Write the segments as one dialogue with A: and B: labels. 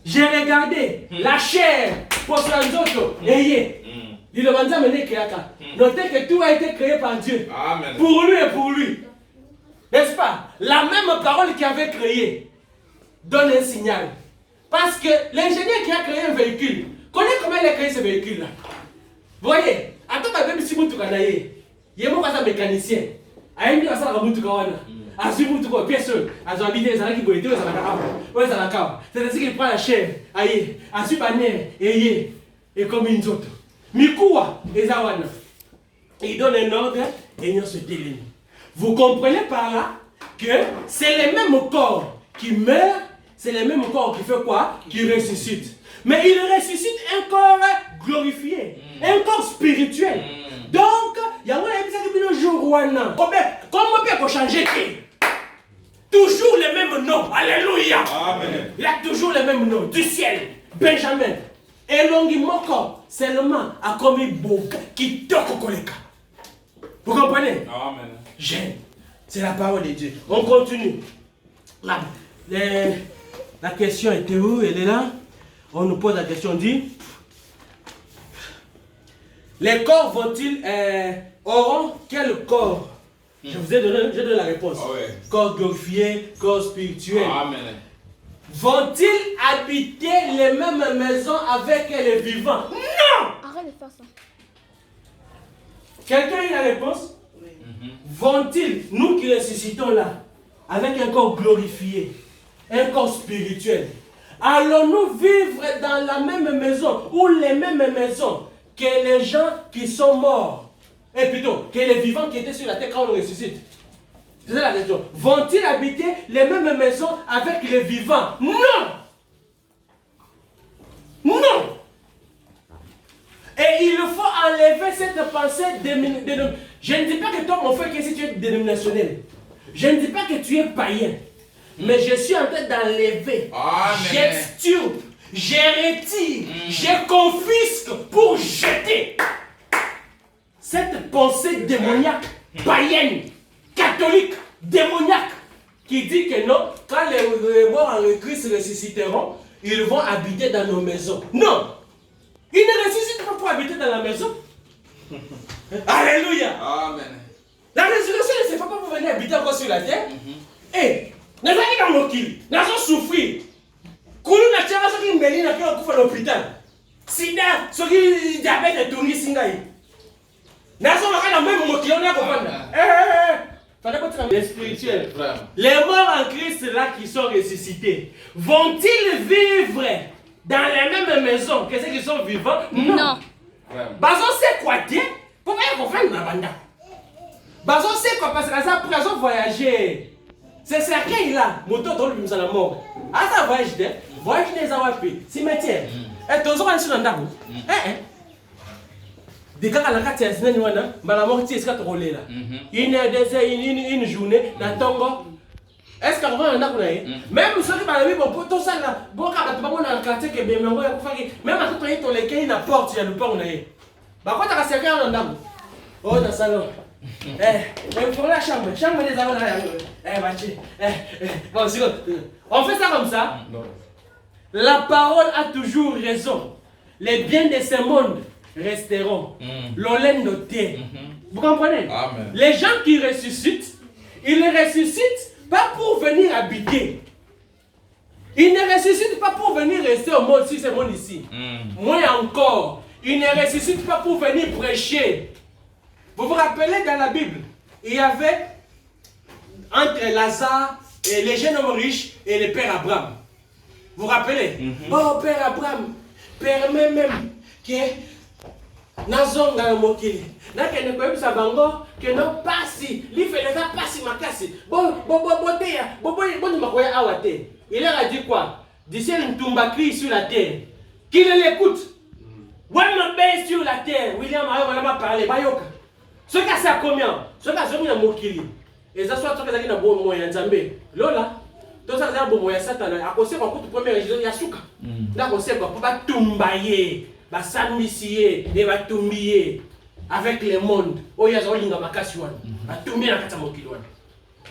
A: J'ai regardé la chair pour Sanzoto. Notez que tout a été créé par Dieu.
B: Amen.
A: Pour lui et pour lui. N'est-ce pas? La même parole qui avait créé donne un signal. Parce que l'ingénieur qui a créé un véhicule, connaît comment il a créé ce véhicule-là. Vous voyez? Attends, même si vous avez il y a un mécanicien. Il y a un c'est-à-dire qu'il prend la chair, et comme une autre. Mikoua, il donne un ordre et il se déline. Vous comprenez par là que c'est le même corps qui meurt, c'est le même corps qui fait quoi? Qui ressuscite. Mais il ressuscite un corps glorifié, un corps spirituel. Donc, il y a un jour comment on peut changer? Toujours le même nom. Alléluia.
B: Amen.
A: Il a toujours le même nom. Du ciel. Benjamin. Et Longimoko seulement a commis beaucoup qui toque Koleka. Vous comprenez?
B: Amen.
A: J'aime. C'est la parole de Dieu. On continue. Là, la question était où? Elle est là. On nous pose la question. On dit les corps vont-ils auront quel corps? Je vous ai donné la réponse.
B: Ah ouais.
A: Corps glorifié, corps spirituel.
B: Amen.
A: Vont-ils habiter les mêmes maisons avec les vivants? Non!
C: Arrête de faire ça.
A: Quelqu'un a la réponse? Vont-ils, nous qui ressuscitons là, avec un corps glorifié, un corps spirituel, allons-nous vivre dans la même maison ou les mêmes maisons que les gens qui sont morts? Et plutôt, que les vivants qui étaient sur la terre quand on ressuscite? C'est ça la question. Vont-ils habiter les mêmes maisons avec les vivants? Non! Non! Et il faut enlever cette pensée je ne dis pas que toi, mon frère, que si tu es dénominationnel. Je ne dis pas que tu es païen. Mais je suis en train d'enlever. J'extirpe, je retire, je confisque pour jeter cette pensée démoniaque, païenne, catholique, démoniaque, qui dit que non, quand les morts en Christ ressusciteront, ils vont habiter dans nos maisons. Non! Ils ne ressuscitent pas pour habiter dans la maison. Alléluia!
B: Amen.
A: La résurrection ne se fait pas pour venir habiter encore sur la terre. Et, nous allons dans nos kills, nous allons souffrir. Koulou n'a pas ce qui me dit qu'on fait l'hôpital. Sida, ce qui diabète et tout, singaï. Nous allons même mot qui on a compris. Les spirituels, les morts en Christ là qui sont ressuscités, vont-ils vivre dans les mêmes maisons que ceux qui sont vivants? Non. Bazo c'est quoi dire? Pourquoi il faut faire une banda? Bazo c'est quoi parce que ça présent voyager. C'est certain là, moto dans le la mort. Ah ça voyage des awapi, cimetière. Et tous on est sur l'andabo. Des gars à la carte c'est une wana, mais la mort c'est ce que tu là. Une journée dans Tongo. Est-ce qu'on va en avoir? Même ceux qui parlent pour tout ça là, bon quand tu vas dans le quartier que bien même à tout ton les qui na porte il y a le port on est. Bah quand tu as servi en andabo. Oh dans salon. Il faut la chambre des avants là. Bon, on fait ça comme ça. La parole a toujours raison. Les biens de ce monde resteront. L'olène de terre. Vous comprenez?
B: Amen.
A: Les gens qui ressuscitent, ils ne ressuscitent pas pour venir habiter. Ils ne ressuscitent pas pour venir rester au monde, si c'est monde ici. Moins encore, ils ne ressuscitent pas pour venir prêcher. Vous vous rappelez dans la Bible, il y avait entre Lazare et les jeunes hommes riches et le père Abraham. Vous vous rappelez? Oh, père Abraham, permet même que Nazonga mokili. Na kene kwa bisa bango que non passi, li fait les passi makasi. Bon botea, bon makoya awate. Il leur a dit quoi? D'ici une tumbakri sur la terre. Qu'il l'écoute. One base sur la terre. William a parlé bayoka. Ce cas c'est combien? Ce cas c'est combien mokili. Et ça soit ce que ça qui na bon moyen nzambe. Lola. Tout ça c'est bon moyen Satan. A conseil quoi pour premier région yasuka. Na conseil quoi pour ba tumbaye. Basamisiye et batumbiye avec le monde. Oya zolinga makasi wana. Batumbiye na kata mokili wana.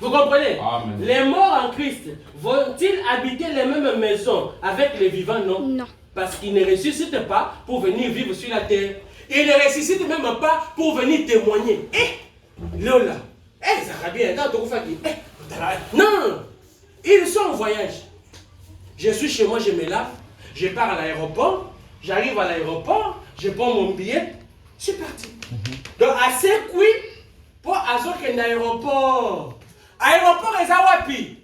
A: Vous comprenez?
B: Amen.
A: Les morts en Christ vont-ils habiter les mêmes maisons avec les vivants? Non.
C: Non.
A: Parce qu'ils ne ressuscitent pas pour venir vivre sur la terre. Ils ne ressuscitent même pas pour venir témoigner. Lola. Ça va bien. Non. Ils sont en voyage. Je suis chez moi, je me lave. Je pars à l'aéroport. J'arrive à l'aéroport. Je prends mon billet. Je suis parti. Donc, assez oui pour avoir un aéroport. Aéroport est à Wapi.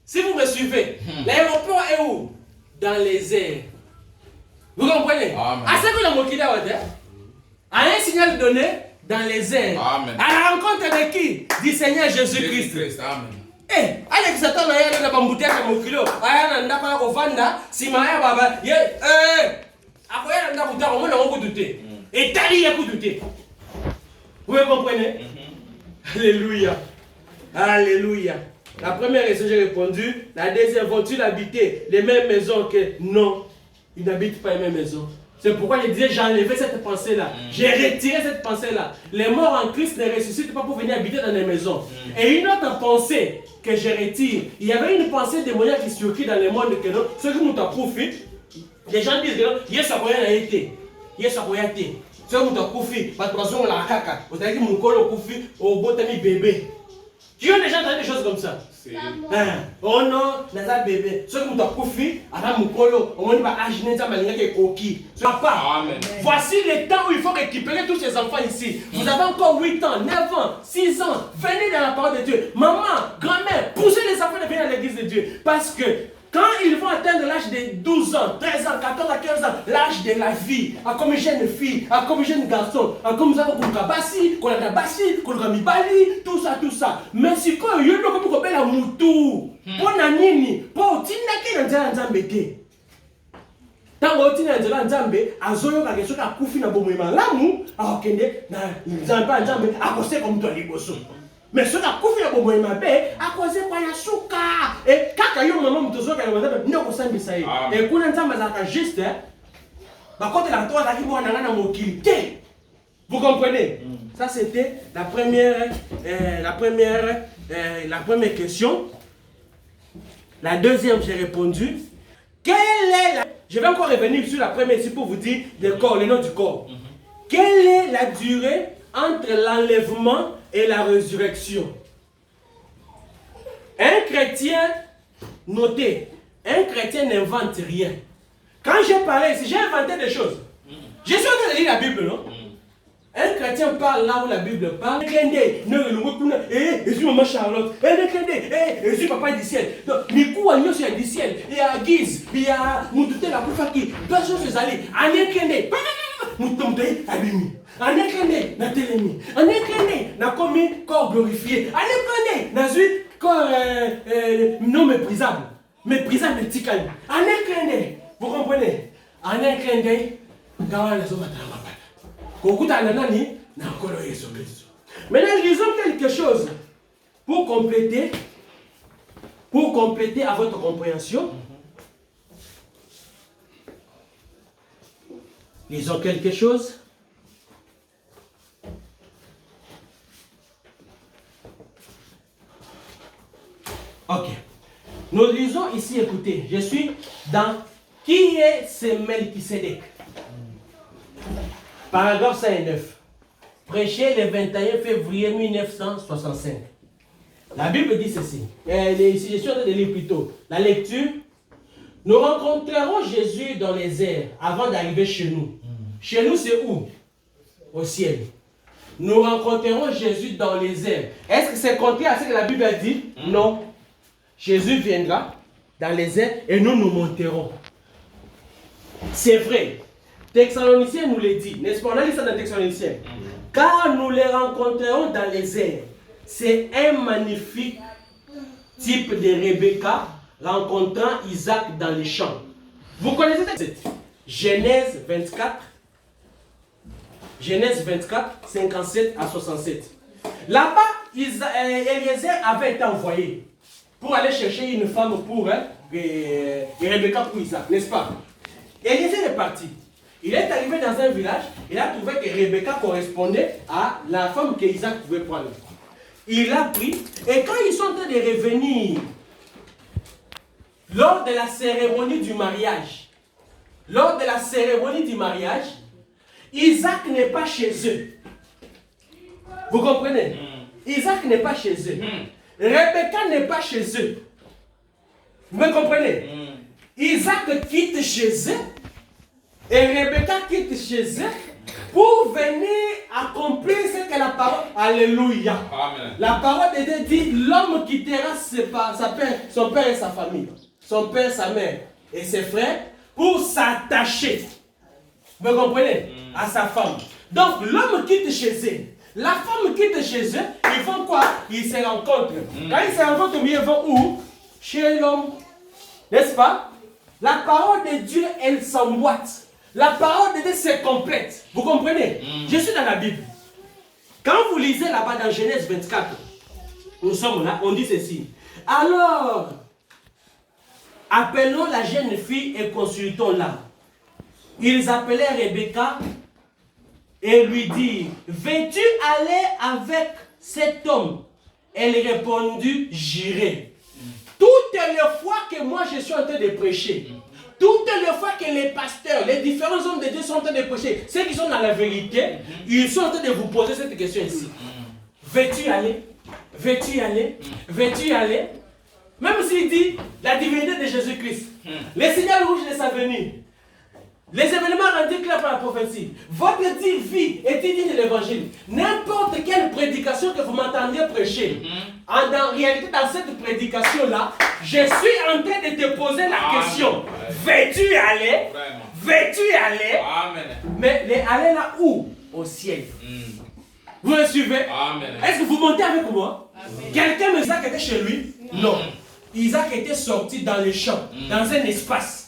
A: Si vous me suivez, l'aéroport est où? Dans les airs. Vous comprenez? Assez que le Mokida Wade a un signal donné dans les airs.
B: Amen.
A: À la rencontre de qui? Du Seigneur Jésus-Christ.
B: Amen.
A: Alex attend na na bamboutia ka mokilo. Aya na ndako ya kovanda, sima ya baba. Akoya na ndako utako mona ngo douter. Et tali ya douter. Vous comprenez? Alléluia. Alléluia. La première question, j'ai répondu. La deuxième, vont-ils habiter les mêmes maisons que... Non, ils n'habitent pas les mêmes maisons. C'est pourquoi je disais, j'ai enlevé cette pensée-là. J'ai retiré cette pensée-là. Les morts en Christ ne ressuscitent pas pour venir habiter dans les maisons. Et une autre pensée que je retire, il y avait une pensée démoniaque qui circule dans le monde que non, ceux qui nous profitent, les gens disent que non, yes, ça a été. Yes, ça a été. Ceux qui nous profitent, parce que la caca, vous avez dit, mon col au coufi, au botami bébé. Tu as déjà entendu des choses comme ça? Oh non, naza bébé. Ceux qui m'ont confié, à mon colo, on va aginer ça, mais il y a coquilles. Papa, voici le temps où il faut récupérer tous ces enfants ici. Vous avez encore 8 ans, 9 ans, 6 ans. Venez dans la parole de Dieu. Maman, grand-mère, poussez les enfants de venir à l'église de Dieu. Parce que quand ils vont atteindre l'âge de 12 ans, 13 ans, 14 à 15 ans, l'âge de la vie, à comme jeune fille, à comme jeune garçon, à comme ça, qu'on a bassi, qu'on a bassi, qu'on a mis bali, tout ça. Mais si quand il y a comme on appelle la moutou, pour nanini, pour tinaki dans un zambété. Tant que tu n'as pas nzambe, azoyo ka keso ka kufi na bomo malamu, a okende na nzambe a kose comme toi liboso. Mais ce qui a couvert le bobo mabe, à cause de quoi il y a souka. Et quand il y a un moment où tu as dit, non, ça me ça. Et quand on a juste, bah quand la toi, vous comprenez? Ça c'était la première question. La deuxième, j'ai répondu. Quelle est la... Je vais encore revenir sur la première ici pour vous dire le corps, le nom du corps. Quelle est la durée entre l'enlèvement et la résurrection? Un chrétien, notez, un chrétien n'invente rien. Quand j'ai parlé ici, j'ai inventé des choses. Je suis en train de lire la Bible, non? Un chrétien parle là où la Bible parle. Je suis maman Charlotte. Je suis papa du ciel. Mikou Agno c'est du ciel. Il y a Guise, il y a Moutouté la Koufaki. Personne ne s'est allé. Anékende. Moutombe Abimi. Anékende na Télémi. Anékende na commis corps glorifié. Anékende na zui corps non méprisable. Méprisable de Tikali. Anékende. Vous comprenez? Anékende. Gawa la Zomatama. Maintenant, lisons quelque chose pour compléter à votre compréhension. Lisons quelque chose. Ok. Nous lisons ici, écoutez, je suis dans qui est ce Melchisédek? Paragraphe 109. Prêché le 21 février 1965. La Bible dit ceci. Je suis en train de lire plutôt. La lecture. Nous rencontrerons Jésus dans les airs avant d'arriver chez nous. Chez nous, c'est où? Au ciel. Nous rencontrerons Jésus dans les airs. Est-ce que c'est contraire à ce que la Bible a dit? Non. Jésus viendra dans les airs et nous nous monterons. C'est vrai. Thessaloniciens nous le dit, n'est-ce pas? On a lu ça dans Thessaloniciens. Car nous les rencontrerons dans les airs. C'est un magnifique type de Rebecca rencontrant Isaac dans les champs. Vous connaissez cette Genèse 24, 57 à 67. Là-bas, Eliezer avait été envoyé pour aller chercher une femme pour Rebecca pour Isaac, n'est-ce pas? Eliezer est parti. Il est arrivé dans un village, il a trouvé que Rebecca correspondait à la femme qu'Isaac pouvait prendre. il a pris, et quand ils sont en train de revenir, lors de la cérémonie du mariage, Isaac n'est pas chez eux. Vous comprenez? Isaac n'est pas chez eux. Rebecca n'est pas chez eux. Vous me comprenez? Isaac quitte chez eux et Rebecca quitte chez eux pour venir accomplir ce que la parole, alléluia. Amen. La parole de Dieu dit, l'homme quittera son père et sa famille, son père, sa mère et ses frères pour s'attacher. Vous comprenez? À sa femme. Donc l'homme quitte chez eux. La femme quitte chez eux. Ils font quoi? Ils se rencontrent. Quand ils se rencontrent, ils vont où? Chez l'homme. N'est-ce pas? La parole de Dieu, elle s'emboîte. La parole de Dieu se complète. Vous comprenez? Je suis dans la Bible. Quand vous lisez là-bas dans Genèse 24, nous sommes là, on dit ceci. Alors, appelons la jeune fille et consultons-la. Ils appelèrent Rebecca et lui dirent, veux-tu aller avec cet homme? Elle répondit, j'irai. Toutes les fois que moi je suis en train de prêcher, toutes les fois que les pasteurs, les différents hommes de Dieu sont en train de prêcher, ceux qui sont dans la vérité, ils sont en train de vous poser cette question ici. Veux-tu aller? Veux-tu aller? Veux-tu aller? Même s'il dit la divinité de Jésus-Christ, les signaux rouges de sa venue, les événements rendus clairs par la prophétie, votre vie est digne de l'évangile. N'importe quelle prédication que vous m'entendiez prêcher, en réalité, dans cette prédication-là, je suis en train de te poser la question. Veux-tu aller? Veux-tu aller? Amen. Mais les aller là où? Au ciel. Vous me suivez? Est-ce que vous montez avec moi? Quelqu'un me dit Isaac était chez lui? Non. Isaac était sorti dans les champs, dans un espace.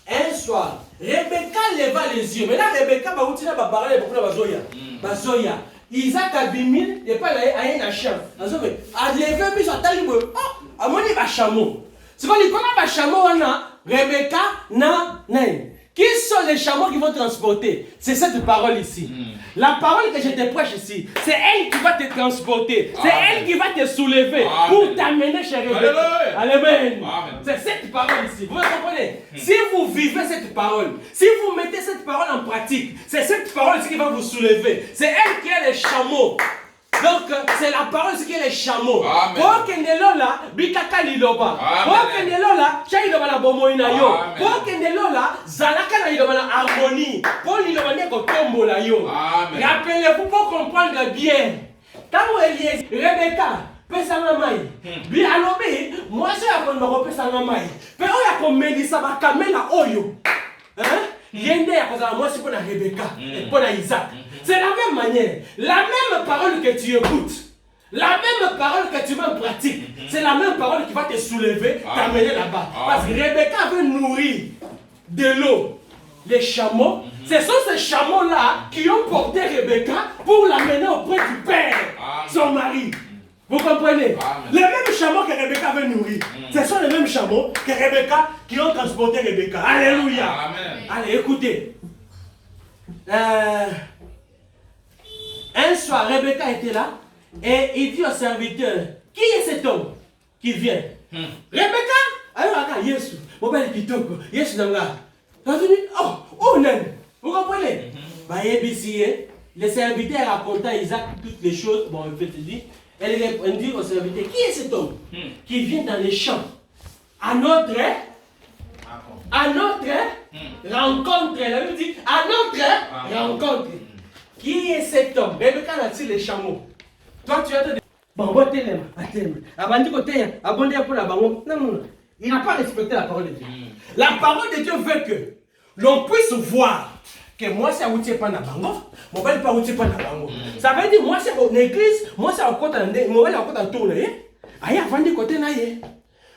A: Un soir, Rebecca leva les yeux. Maintenant, Rebecca va vous dire Bazoya. Isaac a bimil, et pas là, il y a un champ. A levé, puis ça t'a dit, ah, moi, il y a un chameau. C'est pas un chameau, Rebecca, non. Qui sont les chameaux qui vont transporter? C'est cette parole ici. La parole que je te prêche ici, c'est elle qui va te transporter. C'est elle qui va te soulever pour t'amener chez Rebecca. Amen. C'est cette parole ici. Vous me comprenez? Si vous vivez cette parole, si vous mettez cette parole en pratique, c'est cette parole ici qui va vous soulever. C'est elle qui est les chameaux. Donc, c'est la parole qui est les chameaux. Pour que Nelola, Bikaka Liloba. Pour que Nelola, Chailoba la Bomoina yo. Pour que Nelola, Zalaka la Liloba la harmonie. Pour Liloba Neko Tombo la yo. Rappelez-vous pour comprendre bien. Quand vous êtes Rebecca, Pesana Mai. Bien alors, moi, je vais me Pesana Mai. Mais on a comme Mélissa, ma camela Oyo. Yende ya kozala moi c'est pour Rebecca et pour Isaac. C'est la même manière, la même parole que tu écoutes, la même parole que tu mets en pratique, c'est la même parole qui va te soulever, t'amener là-bas. Parce que Rebecca veut nourrir de l'eau les chameaux. Ce sont ces chameaux-là qui ont porté Rebecca pour l'amener auprès du père, son mari. Vous comprenez? Les mêmes chameaux que Rebecca veut nourrir, ce sont les mêmes chameaux que Rebecca qui ont transporté Rebecca. Alléluia. Amen. Allez, écoutez. Un soir, Rebecca était là et il dit au serviteur, qui est cet homme qui vient? Rebecca? Alors, regarde, Yesu. Mon père est kitoko. Yesu Nanga. Oh, non. Vous comprenez? Le serviteur raconta à Isaac toutes les choses. Bon, en fait, il dit. Elle répondit au serviteur, qui est cet homme qui vient dans les champs à notre rencontre? Elle lui dit, à notre rencontre. Qui est cet homme? Rebecca a tiré les chameaux. Toi, tu as dit, bon, non. Il n'a pas respecté la parole de Dieu. La parole de Dieu veut que l'on puisse voir que moi, c'est à Outia Panabango, mon père pas Outia Panabango. Ça veut dire, moi, c'est mon église, moi, c'est à côté de tourner. Aïe, avant de côté, naïe.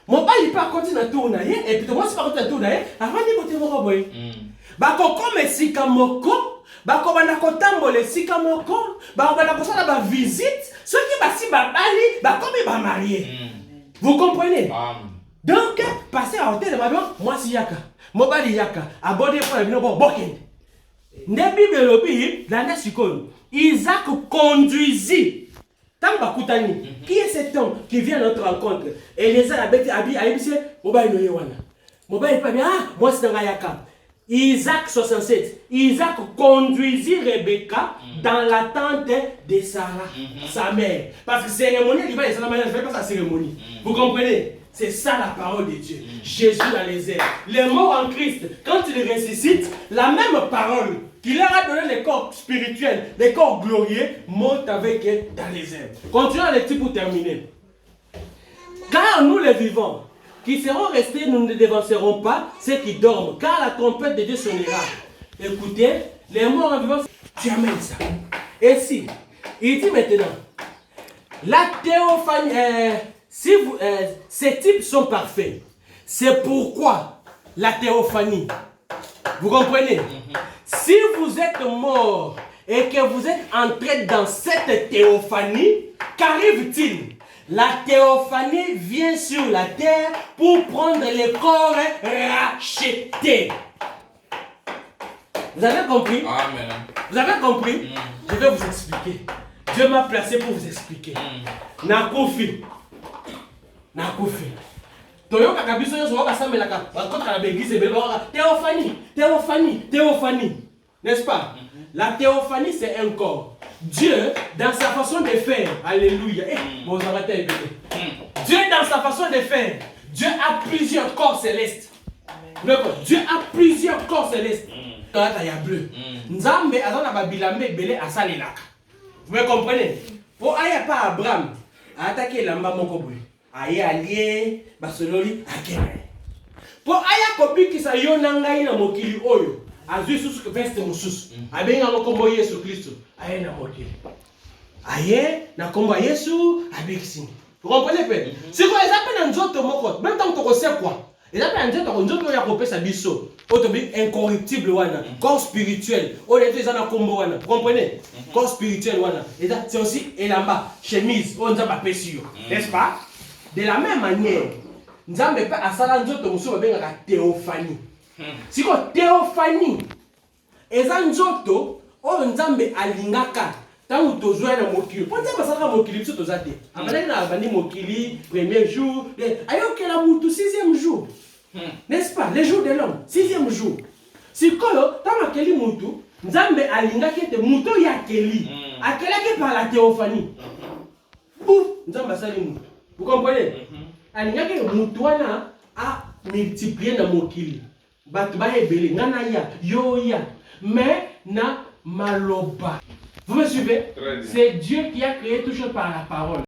A: Mon père, il pas à côté de tourner, et puis moi, c'est pas à côté de tourner, avant de côté de mon boy. Bako comme Sikamoko, Bako Banakotambo, les Sikamoko, Bako Banakosala, ba visite, ceux qui basi babali, Bako me marié. Vous comprenez? Donc, passer à hôtel de ma maison, moi, c'est Yaka. Mobali Yaka, abonné pour la vie, Boken. Nebi Belobi, l'année Sikon, Isaac conduisit. Qui est cet homme qui vient à notre rencontre? Et les gens moi c'est dans Yaka. Isaac 67. Isaac conduisit Rebecca dans la tente de Sarah, sa mère. Parce que cérémonie, il va essayer de faire sa cérémonie. Vous comprenez? C'est ça la parole de Dieu. Jésus dans les airs. Les morts en Christ, quand il ressuscite, la même parole qui leur a donné les corps spirituels, les corps glorieux, monte avec eux dans les airs. Continuons les petits pour terminer. Car nous les vivants, qui seront restés, nous ne dévancerons pas ceux qui dorment, car la trompette de Dieu sonnera. Écoutez, les morts en vivant, tu amènes ça. Et si, il dit maintenant, la théophanie, ces types sont parfaits. C'est pourquoi la théophanie, vous comprenez? Si vous êtes mort et que vous êtes entré dans cette théophanie, qu'arrive-t-il? La théophanie vient sur la terre pour prendre les corps rachetés. Vous avez compris?
B: Amen.
A: Vous avez compris? Je vais vous expliquer. Dieu m'a placé pour vous expliquer. Nakufi. Toyoka kabiso yo soka samelaka. Bakota la l'église théophanie. N'est-ce pas? La théophanie c'est un corps. Dieu, dans sa façon de faire, alléluia. Dieu, dans sa façon de faire, Dieu a plusieurs corps célestes. Dieu a plusieurs corps célestes. Il y a bleu. Nzambe azana babilambe belé asalelaka. Vous me comprenez? Pour aller pas Abraham, attaquer l'amba mokoboy. Aye allié, basololi, akene. Pour aller copie qui sa yonanga ina mokili oyo. Azu sous veste mususu. Abenga mokombo Yesu Kristo. Aye na mokili. Aye na kombo Yesu abekisini. Vous comprenez pas? C'est quoi ils appellent nzoto moko. Même tant que c'est quoi? Ils appellent nzoto ya kopesa biso. Otobi incorruptible wana, corps spirituel. O les deux ana kombo wana. Vous comprenez? Corps spirituel wana. Et c'est aussi elamba, chemise, on nzamba pesio. N'est-ce pas? De la même manière, nzambe pa asala nzoto mususu benga théophanie. Si quoi théophanie? Eza nzoto o nzambe alingaka. Tant que tu joues à mokili, pourquoi tu vas à mokili sur tes athées? Après la bande mokili, premier jour, ayo que la moutou sixième jour, n'est-ce pas? Les jours de l'homme, sixième jour. Si quoi tant que les moutou, nzambe alinga qui te moutou ya keli, akela qui par la théophanie. Pouf, nzambe sali moutou. Vous comprenez? Alinga qui moutou wana a multiplié na mokili. Batu ba ebele ngana ya yo ya, mais na maloba. Vous me suivez? C'est Dieu qui a créé tout chose par la parole.